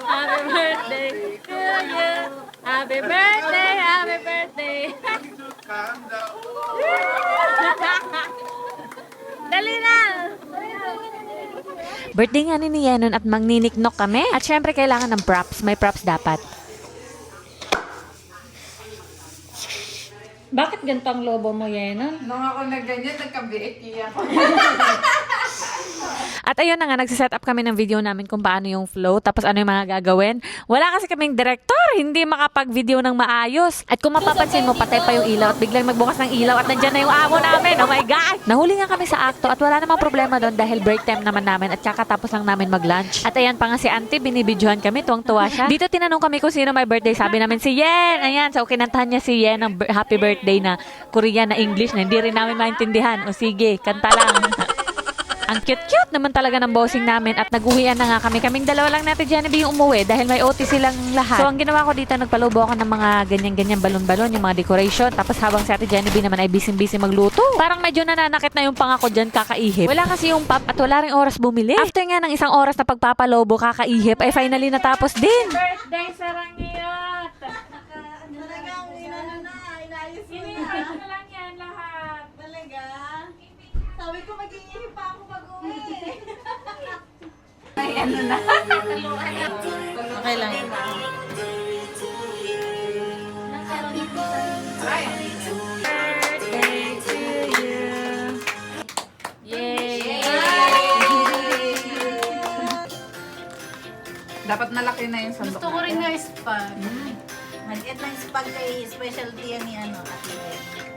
Happy birthday to you. Happy birthday, happy birthday. Dali na! Birthday nga ni Yenon at magniniknok kami. At syempre kailangan ng props. May props dapat. Bakit ganito ang lobo mo, Yenon? Nung ako na ganyan, nagkabiiki ako. At ayun na nga, nagsiset up kami ng video namin kung paano yung flow, tapos ano yung mga gagawin. Wala kasi kaming director, hindi makapag-video ng maayos. At kung mapapansin mo, patay pa yung ilaw at biglang magbukas ng ilaw at nandyan na yung amo namin. Oh my God! Nahuli nga kami sa akto at wala namang problema doon dahil break time naman namin at kakatapos lang namin mag-lunch. At ayan pa nga si auntie, binibidyohan kami, tuwang-tuwa siya. Dito tinanong kami kung sino may birthday. Sabi namin si Yen. Ayan, so kinantahan niya si Yen ng happy birthday na Korean na English na hindi rin namin maintindihan. O sige, kanta lang. Ang cute-cute naman talaga ng bossing namin at nag-uwian na nga kami. Kaming dalawa lang natin Genevieve yung umuwi dahil may OT silang lahat. So ang ginawa ko dito, nagpalubo ako ng mga ganyan-ganyan balon-balon, yung mga decoration. Tapos habang si ate Genevieve naman ay busy-busy magluto. Parang medyo nananakit na yung panga ko dyan kakaihip. Wala kasi yung pop at wala rin oras bumili. After nga ng isang oras na pagpapalobo kakaihip ay finally natapos din. Birthday Sarangiyot! Talagang inayos mo Inayos na lang yan lahat. Talaga? Sabi ko mag-iihip pa ako pag-uwi. Ay, ano na. Okay lang. Ay, Birthday to you. Yay! dapat malaki na yung sandok. Gusto ko rin nga spag. Maliit lang spag kay specialty yan ni Ate Len.